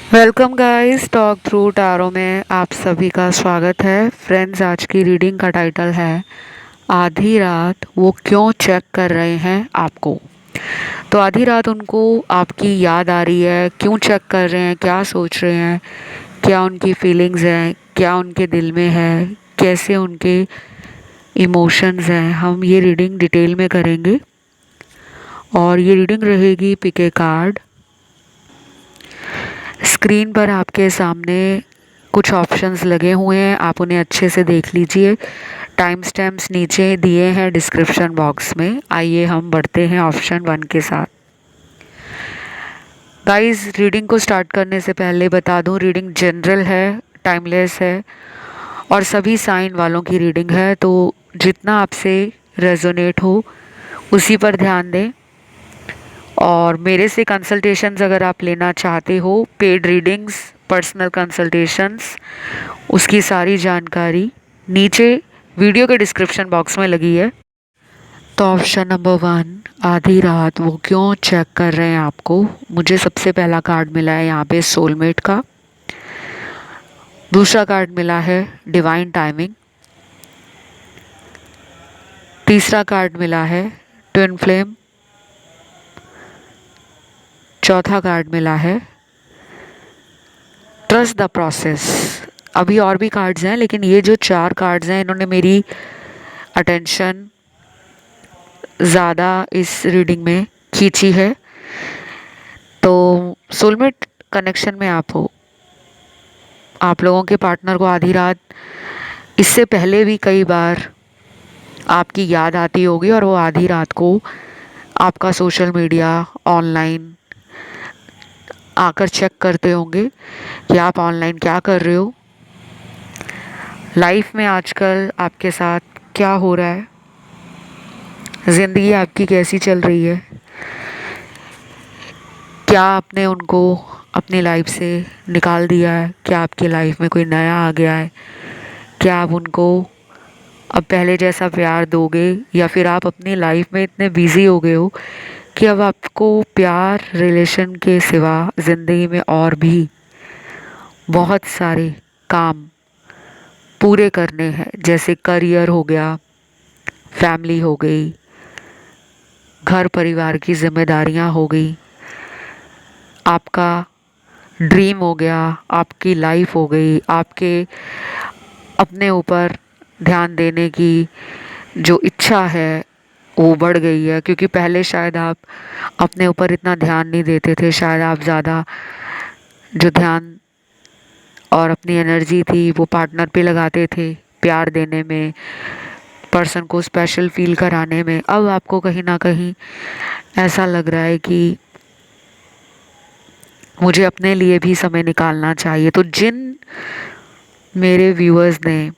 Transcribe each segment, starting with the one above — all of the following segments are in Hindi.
Welcome guys, talk through tarot में आप सभी का स्वागत है। फ्रेंड्स, आज की रीडिंग का टाइटल है आधी रात वो क्यों चेक कर रहे हैं आपको। तो आधी रात उनको आपकी याद आ रही है, क्यों चेक कर रहे हैं, क्या सोच रहे हैं, क्या उनकी फीलिंग्स हैं, क्या उनके दिल में है, कैसे उनके इमोशंस हैं, हम ये रीडिंग डिटेल में करेंगे। और ये रीडिंग रहेगी पिके कार्ड। स्क्रीन पर आपके सामने कुछ ऑप्शंस लगे हुए हैं, आप उन्हें अच्छे से देख लीजिए। टाइम स्टैम्प्स नीचे दिए हैं डिस्क्रिप्शन बॉक्स में। आइए हम बढ़ते हैं ऑप्शन 1 के साथ। गाइस, रीडिंग को स्टार्ट करने से पहले बता दूं, रीडिंग जनरल है, टाइमलेस है और सभी साइन वालों की रीडिंग है। तो जितना आपसे रेजोनेट हो उसी पर ध्यान दें। और मेरे से कंसल्टेशंस अगर आप लेना चाहते हो, पेड रीडिंग्स, पर्सनल कंसल्टेशंस, उसकी सारी जानकारी नीचे वीडियो के डिस्क्रिप्शन बॉक्स में लगी है। तो ऑप्शन नंबर 1, आधी रात वो क्यों चेक कर रहे हैं आपको। मुझे सबसे पहला कार्ड मिला है यहाँ पे सोलमेट का। दूसरा कार्ड मिला है डिवाइन टाइमिंग। तीसरा कार्ड मिला है ट्विन फ्लेम। चौथा कार्ड मिला है ट्रस्ट द प्रोसेस। अभी और भी कार्ड्स हैं, लेकिन ये जो 4 कार्ड्स हैं इन्होंने मेरी अटेंशन ज़्यादा इस रीडिंग में खींची है। तो सोलमेट कनेक्शन में आप हो, आप लोगों के पार्टनर को आधी रात इससे पहले भी कई बार आपकी याद आती होगी और वो आधी रात को आपका सोशल मीडिया, ऑनलाइन आकर चेक करते होंगे कि आप ऑनलाइन क्या कर रहे हो, लाइफ में आजकल आपके साथ क्या हो रहा है, ज़िंदगी आपकी कैसी चल रही है, क्या आपने उनको अपनी लाइफ से निकाल दिया है, क्या आपकी लाइफ में कोई नया आ गया है, क्या आप उनको अब पहले जैसा प्यार दोगे, या फिर आप अपनी लाइफ में इतने बिजी हो गए हो कि अब आपको प्यार रिलेशन के सिवा ज़िंदगी में और भी बहुत सारे काम पूरे करने हैं। जैसे करियर हो गया, फैमिली हो गई, घर परिवार की जिम्मेदारियां हो गई, आपका ड्रीम हो गया, आपकी लाइफ हो गई, आपके अपने ऊपर ध्यान देने की जो इच्छा है वो बढ़ गई है। क्योंकि पहले शायद आप अपने ऊपर इतना ध्यान नहीं देते थे, शायद आप ज़्यादा जो ध्यान और अपनी एनर्जी थी वो पार्टनर पे लगाते थे, प्यार देने में, पर्सन को स्पेशल फील कराने में। अब आपको कहीं ना कहीं ऐसा लग रहा है कि मुझे अपने लिए भी समय निकालना चाहिए। तो जिन मेरे व्यूअर्स ने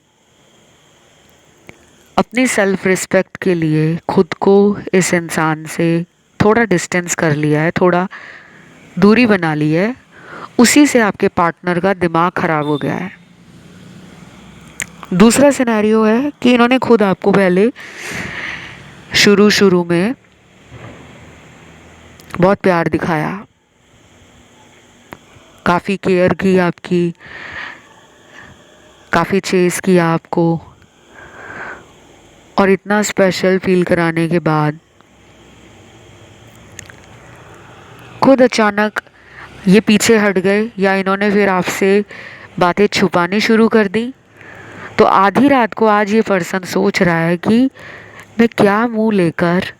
अपनी सेल्फ रिस्पेक्ट के लिए खुद को इस इंसान से थोड़ा डिस्टेंस कर लिया है, थोड़ा दूरी बना ली है, उसी से आपके पार्टनर का दिमाग खराब हो गया है। दूसरा सिनेरियो है कि इन्होंने खुद आपको पहले शुरू शुरू में बहुत प्यार दिखाया, काफ़ी केयर की आपकी, काफ़ी चेस किया आपको, और इतना स्पेशल फील कराने के बाद खुद अचानक ये पीछे हट गए, या इन्होंने फिर आपसे बातें छुपानी शुरू कर दी। तो आधी रात को आज ये पर्सन सोच रहा है कि मैं क्या मुंह लेकर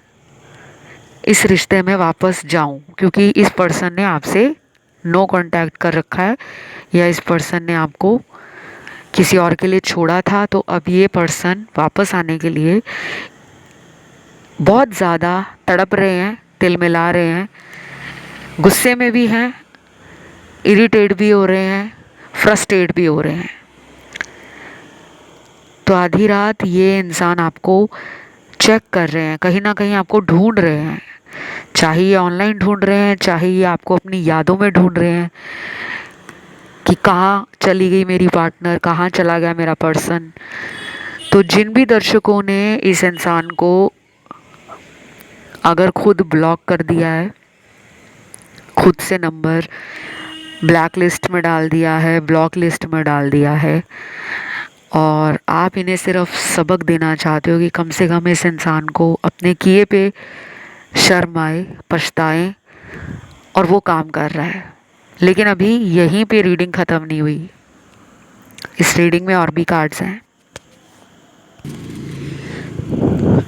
इस रिश्ते में वापस जाऊं, क्योंकि इस पर्सन ने आपसे नो कांटेक्ट कर रखा है, या इस पर्सन ने आपको किसी और के लिए छोड़ा था। तो अब ये पर्सन वापस आने के लिए बहुत ज़्यादा तड़प रहे हैं, तिलमिला रहे हैं, गुस्से में भी हैं, इरिटेट भी हो रहे हैं, फ्रस्ट्रेट भी हो रहे हैं। तो आधी रात ये इंसान आपको चेक कर रहे हैं, कहीं ना कहीं आपको ढूंढ रहे हैं, चाहे ये ऑनलाइन ढूंढ रहे हैं, चाहे ये आपको अपनी यादों में ढूंढ रहे हैं कि कहाँ चली गई मेरी पार्टनर, कहाँ चला गया मेरा पर्सन। तो जिन भी दर्शकों ने इस इंसान को अगर खुद ब्लॉक कर दिया है, खुद से नंबर ब्लैक लिस्ट में डाल दिया है, ब्लॉक लिस्ट में डाल दिया है, और आप इन्हें सिर्फ सबक देना चाहते हो कि कम से कम इस इंसान को अपने किए पे शर्म आए, पछताएं, और वो काम कर रहा है। लेकिन अभी यहीं पे रीडिंग ख़त्म नहीं हुई, इस रीडिंग में और भी कार्ड्स हैं।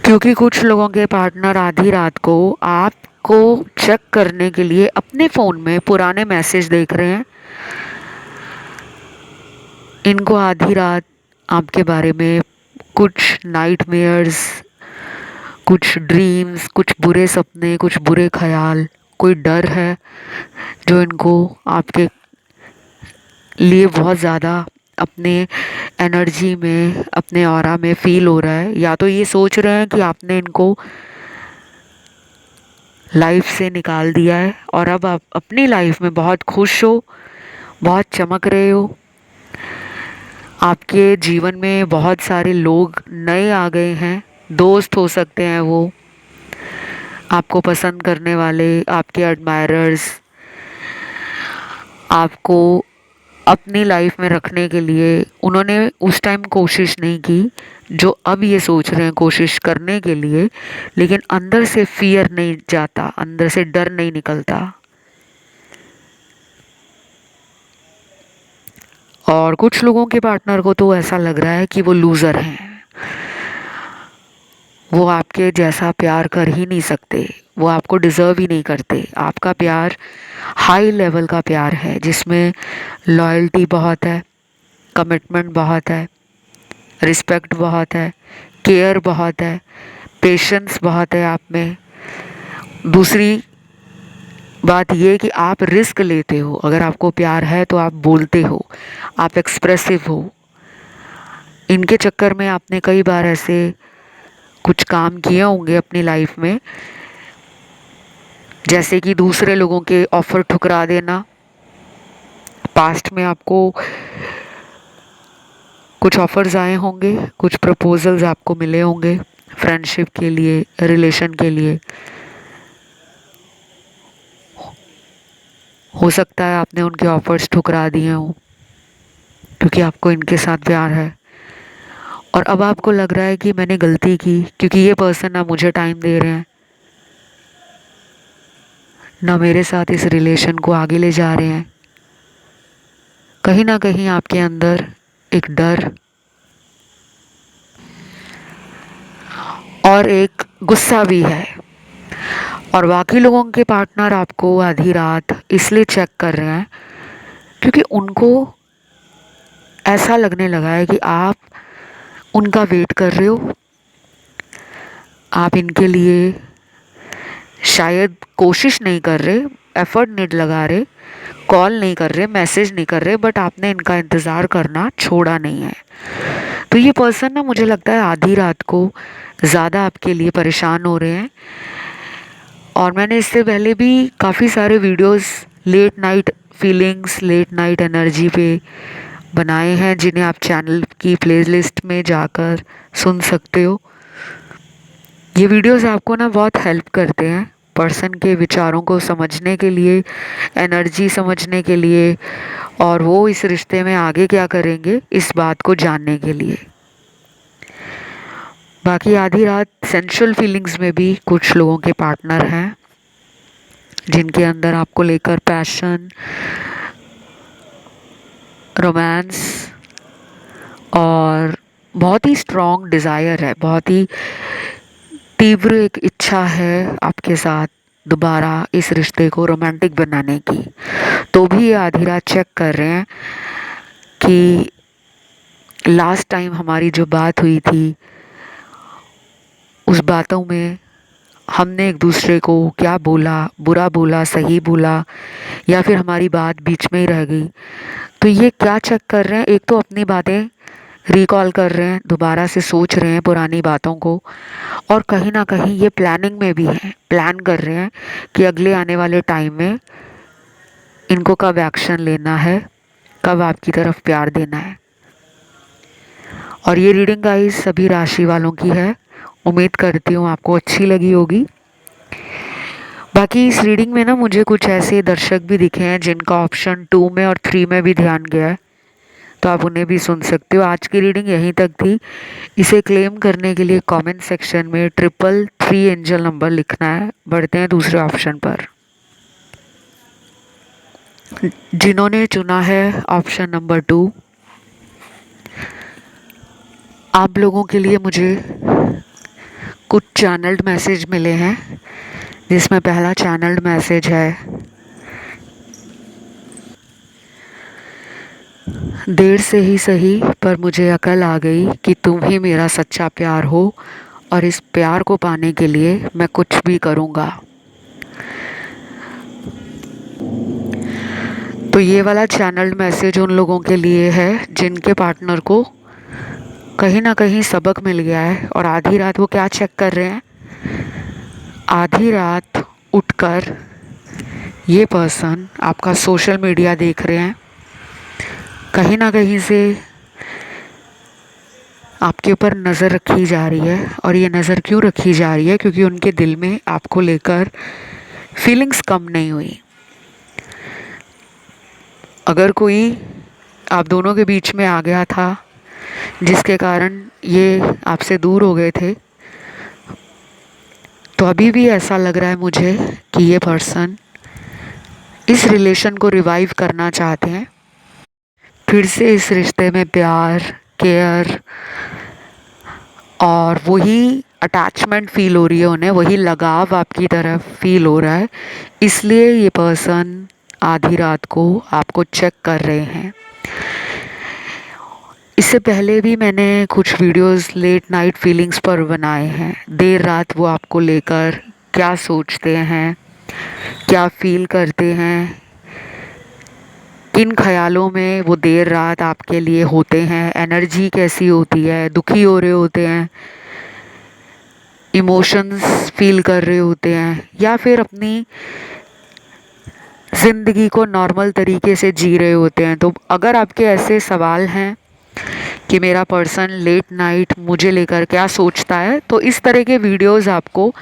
क्योंकि कुछ लोगों के पार्टनर आधी रात को आपको चेक करने के लिए अपने फ़ोन में पुराने मैसेज देख रहे हैं। इनको आधी रात आपके बारे में कुछ नाइटमेयर्स, कुछ ड्रीम्स, कुछ बुरे सपने, कुछ बुरे ख्याल, कोई डर है जो इनको आपके लिए बहुत ज़्यादा अपने एनर्जी में, अपने ऑरा में फील हो रहा है। या तो ये सोच रहे हैं कि आपने इनको लाइफ से निकाल दिया है और अब आप अपनी लाइफ में बहुत खुश हो, बहुत चमक रहे हो। आपके जीवन में बहुत सारे लोग नए आ गए हैं, दोस्त हो सकते हैं वो, आपको पसंद करने वाले, आपके एडमायरर्स, आपको अपनी लाइफ में रखने के लिए उन्होंने उस टाइम कोशिश नहीं की जो अब ये सोच रहे हैं कोशिश करने के लिए। लेकिन अंदर से फियर नहीं जाता, अंदर से डर नहीं निकलता। और कुछ लोगों के पार्टनर को तो ऐसा लग रहा है कि वो लूज़र हैं, वो आपके जैसा प्यार कर ही नहीं सकते, वो आपको डिज़र्व ही नहीं करते। आपका प्यार हाई लेवल का प्यार है जिसमें लॉयल्टी बहुत है, कमिटमेंट बहुत है, रिस्पेक्ट बहुत है, केयर बहुत है, पेशेंस बहुत है आप में। दूसरी बात ये कि आप रिस्क लेते हो, अगर आपको प्यार है तो आप बोलते हो, आप एक्सप्रेसिव हो। इनके चक्कर में आपने कई बार ऐसे कुछ काम किए होंगे अपनी लाइफ में, जैसे कि दूसरे लोगों के ऑफर ठुकरा देना। पास्ट में आपको कुछ ऑफर्स आए होंगे, कुछ प्रपोजल्स आपको मिले होंगे फ्रेंडशिप के लिए, रिलेशन के लिए। हो सकता है आपने उनके ऑफर्स ठुकरा दिए हों क्योंकि आपको इनके साथ प्यार है। और अब आपको लग रहा है कि मैंने गलती की क्योंकि ये पर्सन ना मुझे टाइम दे रहे हैं, ना मेरे साथ इस रिलेशन को आगे ले जा रहे हैं। कहीं ना कहीं आपके अंदर एक डर और एक गुस्सा भी है। और बाकी लोगों के पार्टनर आपको आधी रात इसलिए चेक कर रहे हैं क्योंकि उनको ऐसा लगने लगा है कि आप उनका वेट कर रहे हो, आप इनके लिए शायद कोशिश नहीं कर रहे, एफर्ट नहीं लगा रहे, कॉल नहीं कर रहे, मैसेज नहीं कर रहे, बट आपने इनका इंतज़ार करना छोड़ा नहीं है। तो ये पर्सन ना मुझे लगता है आधी रात को ज़्यादा आपके लिए परेशान हो रहे हैं। और मैंने इससे पहले भी काफ़ी सारे videos late night feelings, late night energy पे बनाए हैं जिन्हें आप चैनल की प्लेलिस्ट में जाकर सुन सकते हो। ये वीडियोस आपको ना बहुत हेल्प करते हैं पर्सन के विचारों को समझने के लिए, एनर्जी समझने के लिए, और वो इस रिश्ते में आगे क्या करेंगे इस बात को जानने के लिए। बाकी आधी रात सेंशुअल फीलिंग्स में भी कुछ लोगों के पार्टनर हैं जिनके अंदर आपको लेकर पैशन, रोमांस और बहुत ही स्ट्रॉन्ग डिज़ायर है, बहुत ही तीव्र एक इच्छा है आपके साथ दोबारा इस रिश्ते को रोमांटिक बनाने की। तो भी ये आधी रात चेक कर रहे हैं कि लास्ट टाइम हमारी जो बात हुई थी उस बातों में हमने एक दूसरे को क्या बोला, बुरा बोला, सही बोला, या फिर हमारी बात बीच में ही रह गई। तो ये क्या चेक कर रहे हैं, एक तो अपनी बातें रिकॉल कर रहे हैं, दोबारा से सोच रहे हैं पुरानी बातों को, और कहीं ना कहीं ये प्लानिंग में भी है, प्लान कर रहे हैं कि अगले आने वाले टाइम में इनको कब एक्शन लेना है, कब आपकी तरफ प्यार देना है। और ये रीडिंग गाइस सभी राशि वालों की है, उम्मीद करती हूँ आपको अच्छी लगी होगी। बाकी इस रीडिंग में ना मुझे कुछ ऐसे दर्शक भी दिखे हैं जिनका ऑप्शन 2 में और 3 में भी ध्यान गया है, तो आप उन्हें भी सुन सकते हो। आज की रीडिंग यहीं तक थी। इसे क्लेम करने के लिए कमेंट सेक्शन में 333 एंजल नंबर लिखना है। बढ़ते हैं दूसरे ऑप्शन पर। जिन्होंने चुना है ऑप्शन नंबर 2, आप लोगों के लिए मुझे कुछ चैनल्ड मैसेज मिले हैं, जिसमें पहला चैनल्ड मैसेज है, देर से ही सही पर मुझे अकल आ गई कि तुम ही मेरा सच्चा प्यार हो और इस प्यार को पाने के लिए मैं कुछ भी करूँगा। तो ये वाला चैनल्ड मैसेज उन लोगों के लिए है जिनके पार्टनर को कहीं ना कहीं सबक मिल गया है और आधी रात वो क्या चेक कर रहे हैं, आधी रात उठकर ये पर्सन आपका सोशल मीडिया देख रहे हैं। कहीं ना कहीं से आपके ऊपर नज़र रखी जा रही है, और ये नज़र क्यों रखी जा रही है, क्योंकि उनके दिल में आपको लेकर फीलिंग्स कम नहीं हुई। अगर कोई आप दोनों के बीच में आ गया था जिसके कारण ये आपसे दूर हो गए थे, तो अभी भी ऐसा लग रहा है मुझे कि ये पर्सन इस रिलेशन को रिवाइव करना चाहते हैं। फिर से इस रिश्ते में प्यार, केयर और वही अटैचमेंट फील हो रही है उन्हें, वही लगाव आपकी तरफ फील हो रहा है। इसलिए ये पर्सन आधी रात को आपको चेक कर रहे हैं। इससे पहले भी मैंने कुछ वीडियोस लेट नाइट फीलिंग्स पर बनाए हैं। देर रात वो आपको लेकर क्या सोचते हैं, क्या फील करते हैं, किन ख्यालों में वो देर रात आपके लिए होते हैं, एनर्जी कैसी होती है, दुखी हो रहे होते हैं, इमोशंस फील कर रहे होते हैं, या फिर अपनी ज़िंदगी को नॉर्मल तरीके से जी रहे होते हैं। तो अगर आपके ऐसे सवाल हैं कि मेरा पर्सन लेट नाइट मुझे लेकर क्या सोचता है, तो इस तरह के वीडियोस आपको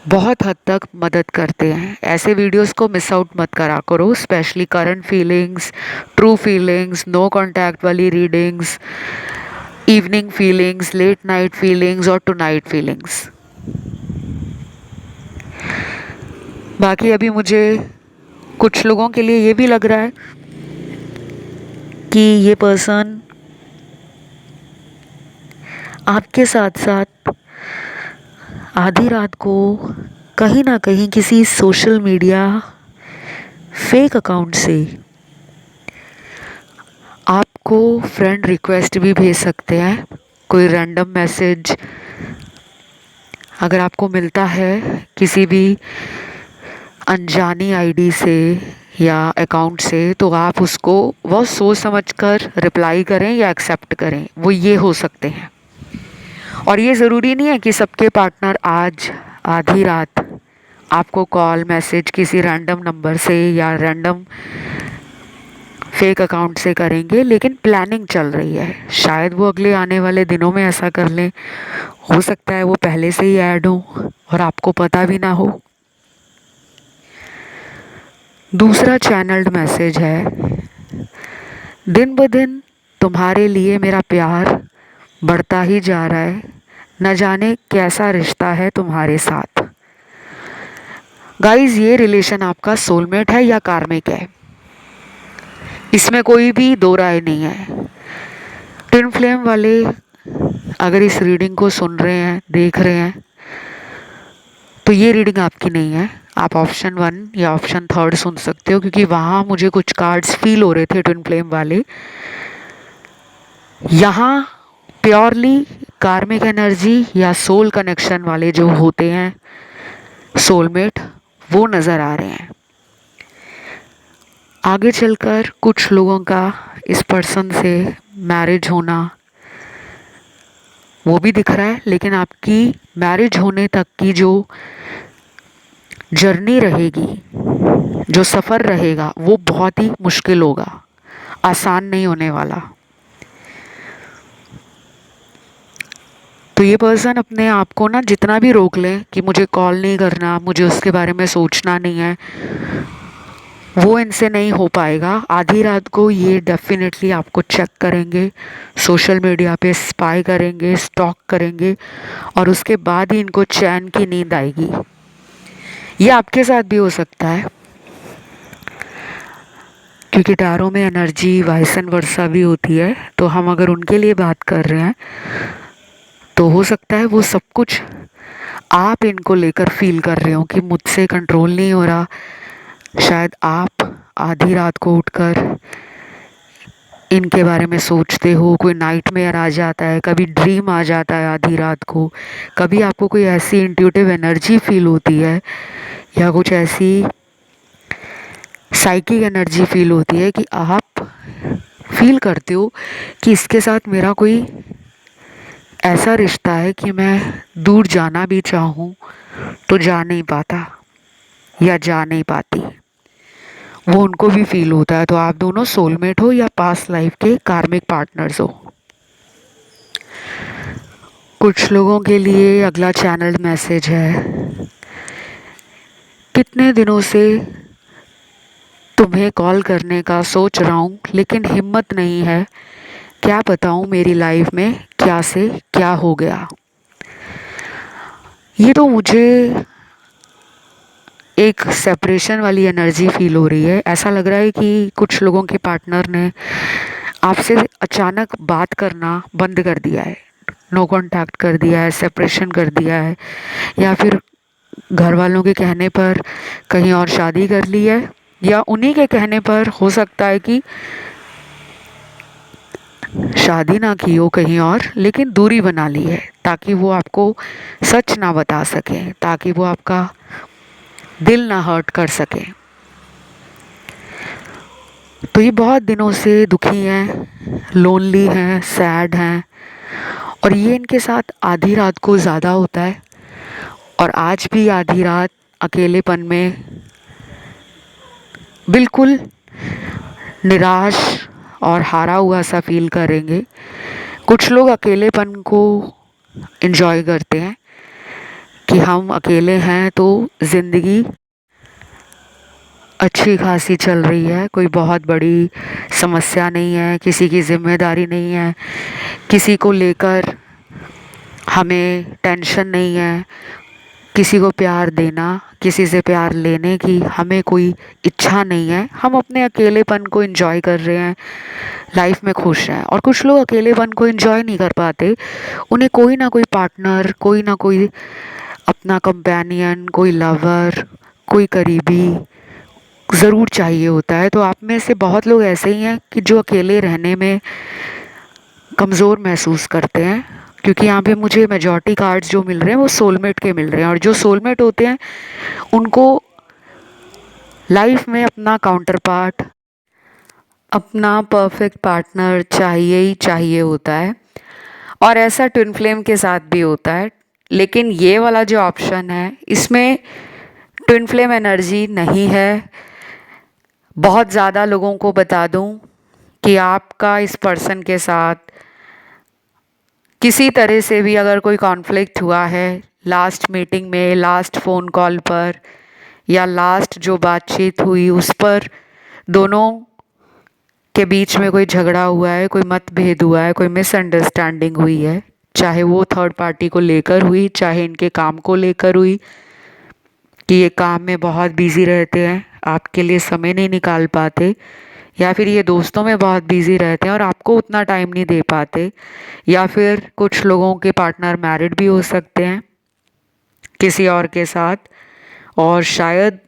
बहुत हद तक मदद करते हैं। ऐसे वीडियोस को मिस आउट मत करा करो, specially current feelings, true feelings, no contact वाली readings, evening feelings, late night feelings और टू नाइट फीलिंग्स। बाकी अभी मुझे कुछ लोगों के लिए ये भी लग रहा है कि ये पर्सन आपके साथ साथ आधी रात को कहीं ना कहीं किसी सोशल मीडिया फेक अकाउंट से आपको फ्रेंड रिक्वेस्ट भी भेज सकते हैं। कोई रैंडम मैसेज अगर आपको मिलता है किसी भी अनजानी आईडी से या अकाउंट से, तो आप उसको बहुत सोच समझ कर रिप्लाई करें या एक्सेप्ट करें, वो ये हो सकते हैं। और ये ज़रूरी नहीं है कि सबके पार्टनर आज आधी रात आपको कॉल मैसेज किसी रैंडम नंबर से या रैंडम फेक अकाउंट से करेंगे, लेकिन प्लानिंग चल रही है। शायद वो अगले आने वाले दिनों में ऐसा कर लें, हो सकता है वो पहले से ही ऐड हो और आपको पता भी ना हो। दूसरा चैनल्ड मैसेज है, दिन ब दिन तुम्हारे लिए मेरा प्यार बढ़ता ही जा रहा है, न जाने कैसा रिश्ता है तुम्हारे साथ। गाइस, ये रिलेशन आपका सोलमेट है या कार्मिक है, इसमें कोई भी दो राय नहीं है। ट्विन फ्लेम वाले अगर इस रीडिंग को सुन रहे हैं, देख रहे हैं, तो ये रीडिंग आपकी नहीं है। आप ऑप्शन 1 या ऑप्शन 3 सुन सकते हो, क्योंकि वहाँ मुझे कुछ कार्ड्स फील हो रहे थे ट्विन फ्लेम वाले। यहाँ प्योरली कार्मिक एनर्जी या सोल कनेक्शन वाले जो होते हैं, सोलमेट, वो नज़र आ रहे हैं। आगे चलकर कुछ लोगों का इस पर्सन से मैरिज होना वो भी दिख रहा है, लेकिन आपकी मैरिज होने तक की जो जर्नी रहेगी, जो सफ़र रहेगा, वो बहुत ही मुश्किल होगा, आसान नहीं होने वाला। तो ये पर्सन अपने आप को ना जितना भी रोक ले कि मुझे कॉल नहीं करना, मुझे उसके बारे में सोचना नहीं है, वो इनसे नहीं हो पाएगा। आधी रात को ये डेफिनेटली आपको चेक करेंगे, सोशल मीडिया पे स्पाई करेंगे, स्टॉक करेंगे, और उसके बाद ही इनको चैन की नींद आएगी। ये आपके साथ भी हो सकता है, क्योंकि टैरो में एनर्जी वाइस एंड वर्सा भी होती है। तो हम अगर उनके लिए बात कर रहे हैं तो हो सकता है वो सब कुछ आप इनको लेकर फील कर रहे हो कि मुझसे कंट्रोल नहीं हो रहा। शायद आप आधी रात को उठकर इनके बारे में सोचते हो, कोई नाइटमेयर आ जाता है, कभी ड्रीम आ जाता है आधी रात को, कभी आपको कोई ऐसी इंट्यूटिव एनर्जी फील होती है या कुछ ऐसी साइकिक एनर्जी फील होती है कि आप फील करते हो कि इसके साथ मेरा कोई ऐसा रिश्ता है कि मैं दूर जाना भी चाहूँ तो जा नहीं पाता या जा नहीं पाती। वो उनको भी फील होता है। तो आप दोनों सोलमेट हो या पास्ट लाइफ के कार्मिक पार्टनर्स हो। कुछ लोगों के लिए अगला चैनल मैसेज है, कितने दिनों से तुम्हें कॉल करने का सोच रहा हूँ लेकिन हिम्मत नहीं है, क्या बताऊँ मेरी लाइफ में क्या से क्या हो गया। ये तो मुझे एक सेपरेशन वाली एनर्जी फील हो रही है। ऐसा लग रहा है कि कुछ लोगों के पार्टनर ने आपसे अचानक बात करना बंद कर दिया है, नो कांटेक्ट कर दिया है, सेपरेशन कर दिया है, या फिर घर वालों के कहने पर कहीं और शादी कर ली है, या उन्हीं के कहने पर हो सकता है कि शादी ना की हो कहीं और, लेकिन दूरी बना ली है ताकि वो आपको सच ना बता सके, ताकि वो आपका दिल ना हर्ट कर सके। तो ये बहुत दिनों से दुखी हैं, लोनली हैं, सैड हैं, और ये इनके साथ आधी रात को ज़्यादा होता है। और आज भी आधी रात अकेलेपन में बिल्कुल निराश और हारा हुआ सा फील करेंगे। कुछ लोग अकेलेपन को एंजॉय करते हैं कि हम अकेले हैं तो ज़िंदगी अच्छी खासी चल रही है, कोई बहुत बड़ी समस्या नहीं है, किसी की जिम्मेदारी नहीं है, किसी को लेकर हमें टेंशन नहीं है, किसी को प्यार देना, किसी से प्यार लेने की हमें कोई इच्छा नहीं है। हम अपने अकेलेपन को एंजॉय कर रहे हैं, लाइफ में खुश हैं। और कुछ लोग अकेलेपन को एंजॉय नहीं कर पाते, उन्हें कोई ना कोई पार्टनर, कोई ना कोई अपना कंपेनियन, कोई लवर, कोई करीबी ज़रूर चाहिए होता है। तो आप में से बहुत लोग ऐसे ही हैं कि जो अकेले रहने में कमज़ोर महसूस करते हैं, क्योंकि यहाँ पे मुझे मेजॉरिटी कार्ड्स जो मिल रहे हैं वो सोलमेट के मिल रहे हैं। और जो सोलमेट होते हैं उनको लाइफ में अपना काउंटर पार्ट, अपना परफेक्ट पार्टनर चाहिए ही चाहिए होता है। और ऐसा ट्विन फ्लेम के साथ भी होता है। लेकिन ये वाला जो ऑप्शन है इसमें ट्विन फ्लेम एनर्जी नहीं है। बहुत ज़्यादा लोगों को बता दूं कि आपका इस पर्सन के साथ किसी तरह से भी अगर कोई कॉन्फ्लिक्ट हुआ है, लास्ट मीटिंग में, लास्ट फ़ोन कॉल पर, या लास्ट जो बातचीत हुई उस पर दोनों के बीच में कोई झगड़ा हुआ है, कोई मतभेद हुआ है, कोई मिसअंडरस्टैंडिंग हुई है, चाहे वो थर्ड पार्टी को लेकर हुई, चाहे इनके काम को लेकर हुई कि ये काम में बहुत बिजी रहते हैं, आपके लिए समय नहीं निकाल पाते, या फिर ये दोस्तों में बहुत बिजी रहते हैं और आपको उतना टाइम नहीं दे पाते, या फिर कुछ लोगों के पार्टनर मैरिड भी हो सकते हैं किसी और के साथ, और शायद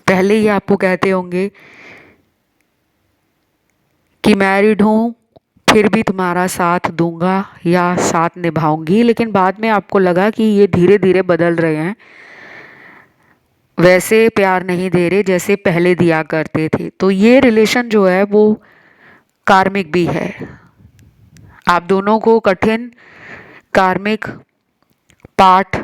पहले ही आपको कहते होंगे कि मैरिड हूँ फिर भी तुम्हारा साथ दूंगा या साथ निभाऊंगी, लेकिन बाद में आपको लगा कि ये धीरे धीरे बदल रहे हैं, वैसे प्यार नहीं दे रहे जैसे पहले दिया करते थे। तो ये रिलेशन जो है वो कार्मिक भी है। आप दोनों को कठिन कार्मिक पाठ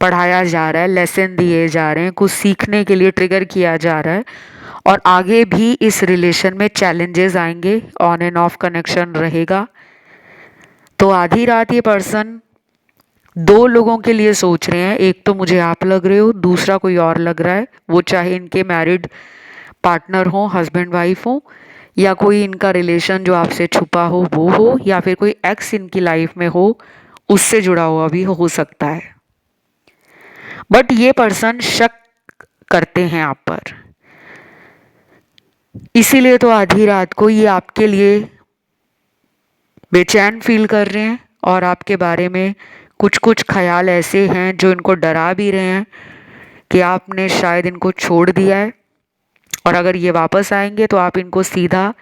पढ़ाया जा रहा है, लेसन दिए जा रहे हैं, कुछ सीखने के लिए ट्रिगर किया जा रहा है। और आगे भी इस रिलेशन में चैलेंजेस आएंगे, ऑन एंड ऑफ कनेक्शन रहेगा, तो आधी रात ये पर्सन दो लोगों के लिए सोच रहे हैं। एक तो मुझे आप लग रहे हो, दूसरा कोई और लग रहा है। वो चाहे इनके मैरिड पार्टनर हो, हस्बैंड वाइफ हो, या कोई इनका रिलेशन जो आपसे छुपा हो वो हो, या फिर कोई एक्स इनकी लाइफ में हो, उससे जुड़ा हुआ भी हो सकता है। बट ये पर्सन शक करते हैं आप पर, इसीलिए तो आधी रात को ये आपके लिए बेचैन फील कर रहे हैं और आपके बारे में कुछ कुछ ख्याल ऐसे हैं जो इनको डरा भी रहे हैं कि आपने शायद इनको छोड़ दिया है, और अगर ये वापस आएंगे तो आप इनको सीधा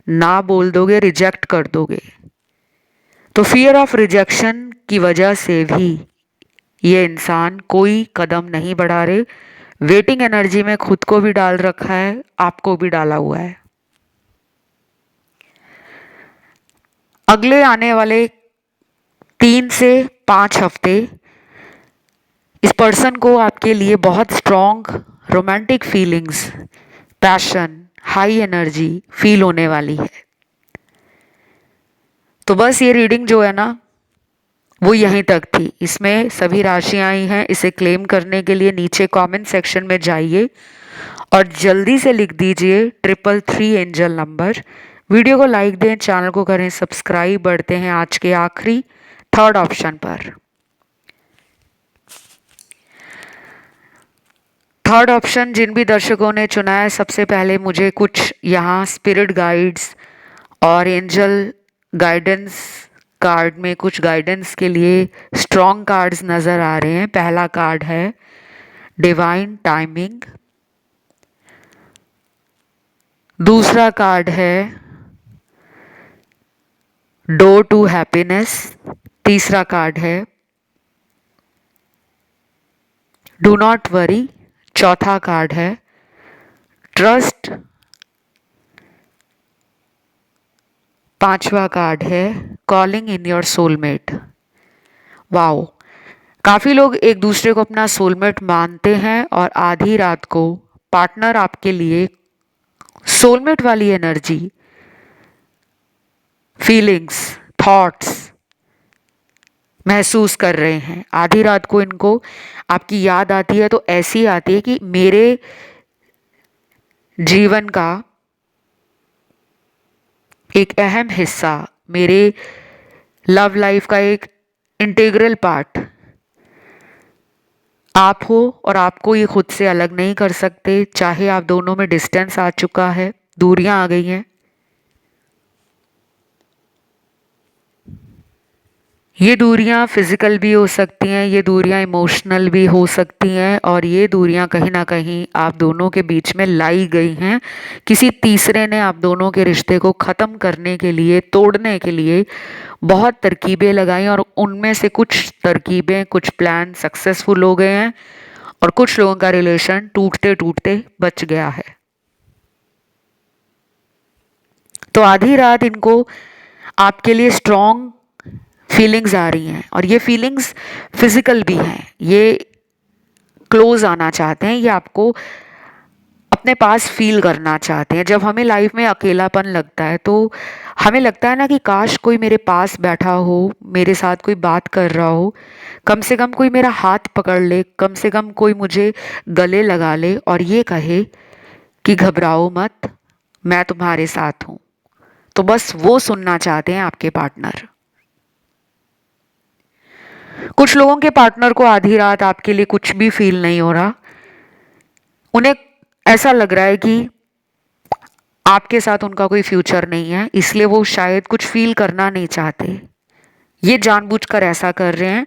ना बोल दोगे, रिजेक्ट कर दोगे। तो फियर ऑफ रिजेक्शन की वजह से भी ये इंसान कोई कदम नहीं बढ़ा रहे। वेटिंग एनर्जी में खुद को भी डाल रखा है, आपको भी डाला हुआ है। अगले आने वाले 3 से 5 हफ्ते इस पर्सन को आपके लिए बहुत strong romantic feelings, passion, high energy feel होने वाली है। तो बस ये रीडिंग जो है ना वो यहीं तक थी। इसमें सभी राशियां आई हैं। इसे क्लेम करने के लिए नीचे कमेंट सेक्शन में जाइए और जल्दी से लिख दीजिए 333 एंजल नंबर। वीडियो को लाइक दें, चैनल को करें सब्सक्राइब। बढ़ते हैं आज के आखिरी थर्ड ऑप्शन पर। थर्ड ऑप्शन जिन भी दर्शकों ने चुना है, सबसे पहले मुझे कुछ यहाँ स्पिरिट गाइड्स और एंजल गाइडेंस कार्ड में कुछ गाइडेंस के लिए स्ट्रॉन्ग कार्ड्स नज़र आ रहे हैं। पहला कार्ड है डिवाइन टाइमिंग, दूसरा कार्ड है डोर टू हैप्पीनेस, तीसरा कार्ड है डू नॉट वरी, चौथा कार्ड है ट्रस्ट, पांचवा कार्ड है calling in your soulmate. Wow, काफ़ी लोग एक दूसरे को अपना सोलमेट मानते हैं और आधी रात को पार्टनर आपके लिए सोलमेट वाली एनर्जी, फीलिंग्स, थॉट्स महसूस कर रहे हैं। आधी रात को इनको आपकी याद आती है तो ऐसी आती है कि मेरे जीवन का एक अहम हिस्सा, मेरे लव लाइफ का एक इंटीग्रल पार्ट आप हो, और आपको ये खुद से अलग नहीं कर सकते। चाहे आप दोनों में डिस्टेंस आ चुका है, दूरियां आ गई हैं, ये दूरियां फिजिकल भी हो सकती हैं, ये दूरियां इमोशनल भी हो सकती हैं, और ये दूरियां कहीं ना कहीं आप दोनों के बीच में लाई गई हैं। किसी तीसरे ने आप दोनों के रिश्ते को ख़त्म करने के लिए, तोड़ने के लिए बहुत तरकीबें लगाई, और उनमें से कुछ तरकीबें, कुछ प्लान सक्सेसफुल हो गए हैं, और कुछ लोगों का रिलेशन टूटते टूटते बच गया है। तो आधी रात इनको आपके लिए स्ट्रॉन्ग फीलिंग्स आ रही हैं, और ये फीलिंग्स फिजिकल भी हैं। ये क्लोज आना चाहते हैं, ये आपको अपने पास फील करना चाहते हैं। जब हमें लाइफ में अकेलापन लगता है तो हमें लगता है ना कि काश कोई मेरे पास बैठा हो, मेरे साथ कोई बात कर रहा हो, कम से कम कोई मेरा हाथ पकड़ ले, कम से कम कोई मुझे गले लगा ले और ये कहे कि घबराओ मत, मैं तुम्हारे साथ हूँ। तो बस वो सुनना चाहते हैं आपके पार्टनर। कुछ लोगों के पार्टनर को आधी रात आपके लिए कुछ भी फील नहीं हो रहा। उन्हें ऐसा लग रहा है कि आपके साथ उनका कोई फ्यूचर नहीं है, इसलिए वो शायद कुछ फील करना नहीं चाहते। ये जानबूझकर ऐसा कर रहे हैं,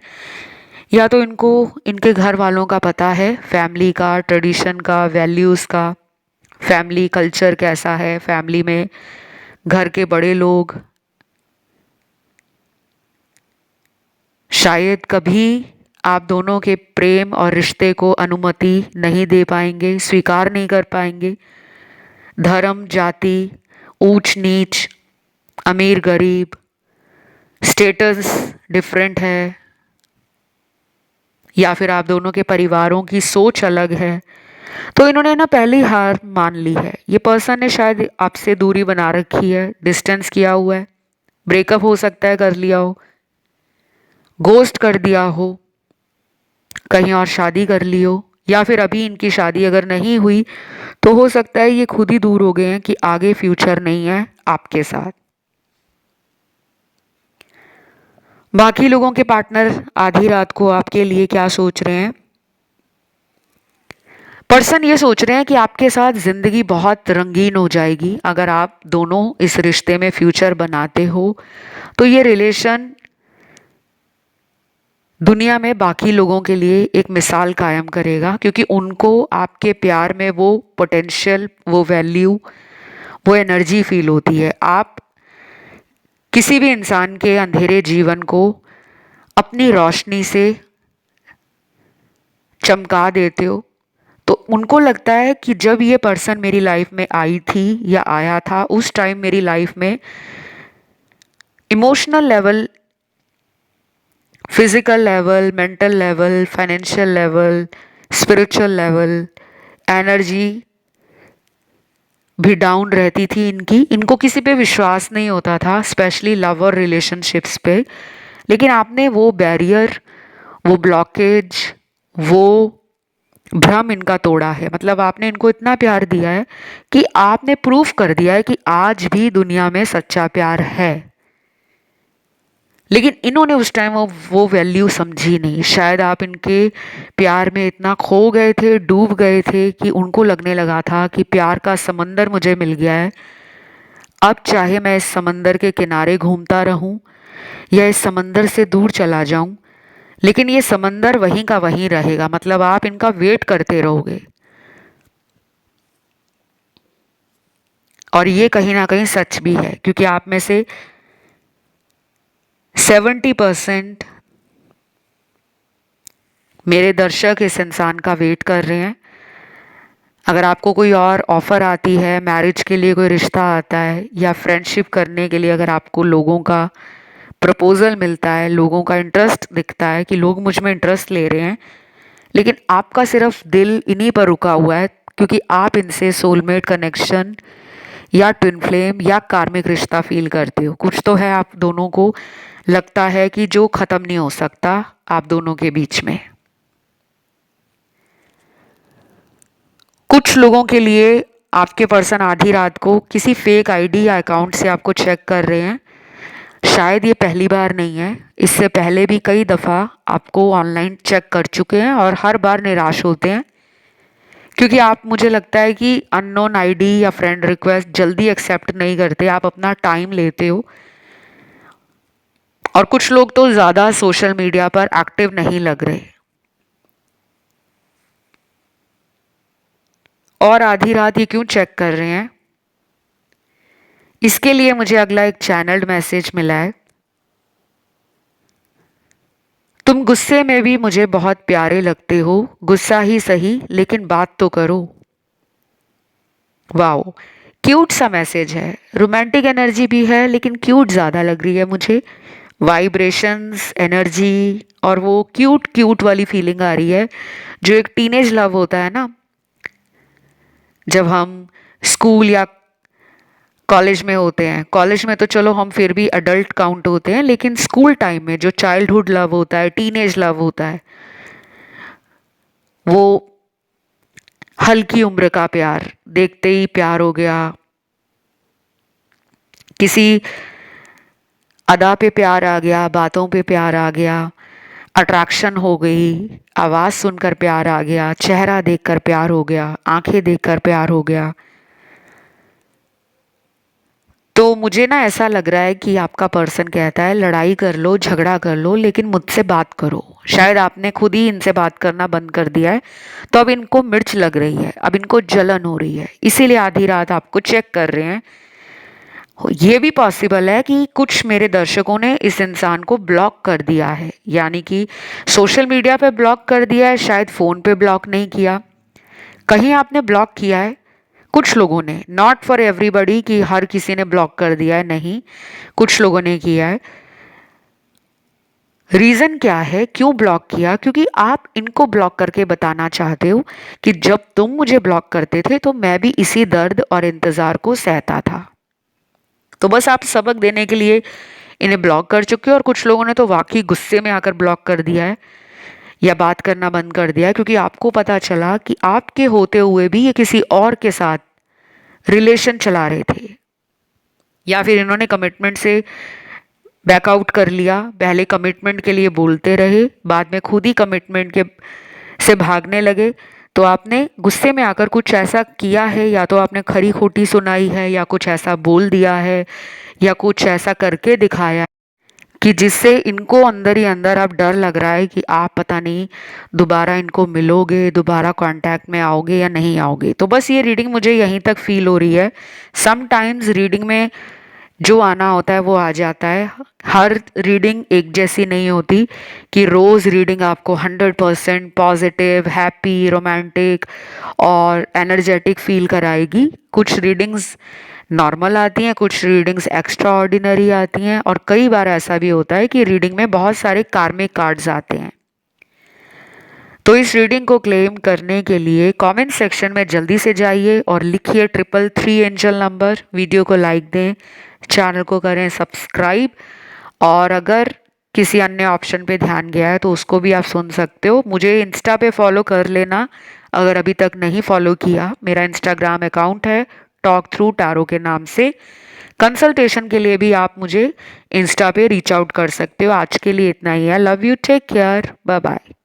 या तो इनको इनके घर वालों का पता है, फैमिली का, ट्रेडिशन का, वैल्यूज़ का, फैमिली कल्चर कैसा है, फैमिली में घर के बड़े लोग शायद कभी आप दोनों के प्रेम और रिश्ते को अनुमति नहीं दे पाएंगे, स्वीकार नहीं कर पाएंगे। धर्म, जाति, ऊंच नीच, अमीर गरीब, स्टेटस डिफरेंट है, या फिर आप दोनों के परिवारों की सोच अलग है, तो इन्होंने ना पहली हार मान ली है। ये पर्सन ने शायद आपसे दूरी बना रखी है, डिस्टेंस किया हुआ है, ब्रेकअप हो सकता है कर लिया हो, घोस्ट कर दिया हो, कहीं और शादी कर ली हो, या फिर अभी इनकी शादी अगर नहीं हुई तो हो सकता है ये खुद ही दूर हो गए हैं कि आगे फ्यूचर नहीं है आपके साथ। बाकी लोगों के पार्टनर आधी रात को आपके लिए क्या सोच रहे हैं? पर्सन ये सोच रहे हैं कि आपके साथ जिंदगी बहुत रंगीन हो जाएगी अगर आप दोनों इस रिश्ते में फ्यूचर बनाते हो। तो ये रिलेशन दुनिया में बाकी लोगों के लिए एक मिसाल कायम करेगा, क्योंकि उनको आपके प्यार में वो पोटेंशियल, वो वैल्यू, वो एनर्जी फील होती है। आप किसी भी इंसान के अंधेरे जीवन को अपनी रोशनी से चमका देते हो। तो उनको लगता है कि जब ये पर्सन मेरी लाइफ में आई थी या आया था, उस टाइम मेरी लाइफ में emotional level, physical level, mental level, financial level, spiritual level, energy भी डाउन रहती थी इनकी। इनको किसी पे विश्वास नहीं होता था, स्पेशली लव और रिलेशनशिप्स पे। लेकिन आपने वो बैरियर, वो ब्लॉकेज, वो भ्रम इनका तोड़ा है। मतलब आपने इनको इतना प्यार दिया है कि आपने प्रूफ कर दिया है कि आज भी दुनिया में सच्चा प्यार है। लेकिन इन्होंने उस टाइम वो वैल्यू समझी नहीं। शायद आप इनके प्यार में इतना खो गए थे, डूब गए थे कि उनको लगने लगा था कि प्यार का समंदर मुझे मिल गया है, अब चाहे मैं इस समंदर के किनारे घूमता रहूं या इस समंदर से दूर चला जाऊं, लेकिन ये समंदर वहीं का वहीं रहेगा। मतलब आप इनका वेट करते रहोगे। और ये कहीं ना कहीं सच भी है, क्योंकि आप में से 70% मेरे दर्शक इस इंसान का वेट कर रहे हैं। अगर आपको कोई और ऑफर आती है, मैरिज के लिए कोई रिश्ता आता है या फ्रेंडशिप करने के लिए अगर आपको लोगों का प्रपोजल मिलता है, लोगों का इंटरेस्ट दिखता है कि लोग मुझ में इंटरेस्ट ले रहे हैं, लेकिन आपका सिर्फ दिल इन्हीं पर रुका हुआ है क्योंकि आप इनसे सोलमेट कनेक्शन या ट्विन फ्लेम या कार्मिक रिश्ता फील करते हो। कुछ तो है आप दोनों को लगता है कि जो खत्म नहीं हो सकता आप दोनों के बीच में। कुछ लोगों के लिए आपके पर्सन आधी रात को किसी फेक आईडी या अकाउंट से आपको चेक कर रहे हैं। शायद ये पहली बार नहीं है, इससे पहले भी कई दफ़ा आपको ऑनलाइन चेक कर चुके हैं और हर बार निराश होते हैं, क्योंकि आप, मुझे लगता है कि अननोन आईडी या फ्रेंड रिक्वेस्ट जल्दी एक्सेप्ट नहीं करते, आप अपना टाइम लेते हो। और कुछ लोग तो ज़्यादा सोशल मीडिया पर एक्टिव नहीं लग रहे। और आधी रात ये क्यों चेक कर रहे हैं, इसके लिए मुझे अगला एक चैनल्ड मैसेज मिला है। तुम गुस्से में भी मुझे बहुत प्यारे लगते हो, गुस्सा ही सही लेकिन बात तो करो। वाओ, क्यूट सा मैसेज है, रोमांटिक एनर्जी भी है लेकिन क्यूट ज़्यादा लग रही है मुझे। वाइब्रेशंस, एनर्जी और वो क्यूट क्यूट वाली फीलिंग आ रही है जो एक टीनेज लव होता है ना, जब हम स्कूल या कॉलेज में होते हैं। कॉलेज में तो चलो हम फिर भी अडल्ट काउंट होते हैं, लेकिन स्कूल टाइम में जो चाइल्डहुड लव होता है, टीनेज लव होता है, वो हल्की उम्र का प्यार, देखते ही प्यार हो गया, किसी अदा पे प्यार आ गया, बातों पे प्यार आ गया, अट्रैक्शन हो गई, आवाज़ सुनकर प्यार आ गया, चेहरा देखकर प्यार हो गया, आंखें देखकर प्यार हो गया। तो मुझे ना ऐसा लग रहा है कि आपका पर्सन कहता है लड़ाई कर लो, झगड़ा कर लो, लेकिन मुझसे बात करो। शायद आपने खुद ही इनसे बात करना बंद कर दिया है, तो अब इनको मिर्च लग रही है, अब इनको जलन हो रही है, इसीलिए आधी रात आपको चेक कर रहे हैं। ये भी पॉसिबल है कि कुछ मेरे दर्शकों ने इस इंसान को ब्लॉक कर दिया है, यानी कि सोशल मीडिया पे ब्लॉक कर दिया है, शायद फ़ोन पे ब्लॉक नहीं किया, कहीं आपने ब्लॉक किया है। कुछ लोगों ने, नॉट फॉर एवरीबडी कि हर किसी ने ब्लॉक कर दिया है, नहीं, कुछ लोगों ने किया है। रीज़न क्या है, क्यों ब्लॉक किया? क्योंकि आप इनको ब्लॉक करके बताना चाहते हो कि जब तुम मुझे ब्लॉक करते थे तो मैं भी इसी दर्द और इंतज़ार को सहता था। तो बस आप सबक देने के लिए इन्हें ब्लॉक कर चुके हो, और कुछ लोगों ने तो वाकई गुस्से में आकर ब्लॉक कर दिया है या बात करना बंद कर दिया है, क्योंकि आपको पता चला कि आपके होते हुए भी ये किसी और के साथ रिलेशन चला रहे थे, या फिर इन्होंने कमिटमेंट से बैकआउट कर लिया। पहले कमिटमेंट के लिए बोलते रहे, बाद में खुद ही कमिटमेंट के से भागने लगे। तो आपने गुस्से में आकर कुछ ऐसा किया है, या तो आपने खरी खोटी सुनाई है, या कुछ ऐसा बोल दिया है, या कुछ ऐसा करके दिखाया कि जिससे इनको अंदर ही अंदर अब डर लग रहा है कि आप पता नहीं दोबारा इनको मिलोगे, दोबारा कांटेक्ट में आओगे या नहीं आओगे। तो बस ये रीडिंग मुझे यहीं तक फील हो रही है। समटाइम्स रीडिंग में जो आना होता है वो आ जाता है। हर रीडिंग एक जैसी नहीं होती कि रोज़ रीडिंग आपको 100% पॉजिटिव, हैप्पी, रोमांटिक और एनर्जेटिक फील कराएगी। कुछ रीडिंग्स नॉर्मल आती हैं, कुछ रीडिंग्स एक्स्ट्रा ऑर्डिनरी आती हैं, और कई बार ऐसा भी होता है कि रीडिंग में बहुत सारे कार्मिक कार्ड्स आते हैं। तो इस रीडिंग को क्लेम करने के लिए कमेंट सेक्शन में जल्दी से जाइए और लिखिए 333 एंजल नंबर। वीडियो को लाइक दें, चैनल को करें सब्सक्राइब, और अगर किसी अन्य ऑप्शन पे ध्यान गया है तो उसको भी आप सुन सकते हो। मुझे इंस्टा पे फॉलो कर लेना अगर अभी तक नहीं फॉलो किया। मेरा इंस्टाग्राम अकाउंट है टॉक थ्रू टैरो के नाम से। कंसल्टेशन के लिए भी आप मुझे इंस्टा पे रीच आउट कर सकते हो। आज के लिए इतना ही है। Love you, take care, bye bye.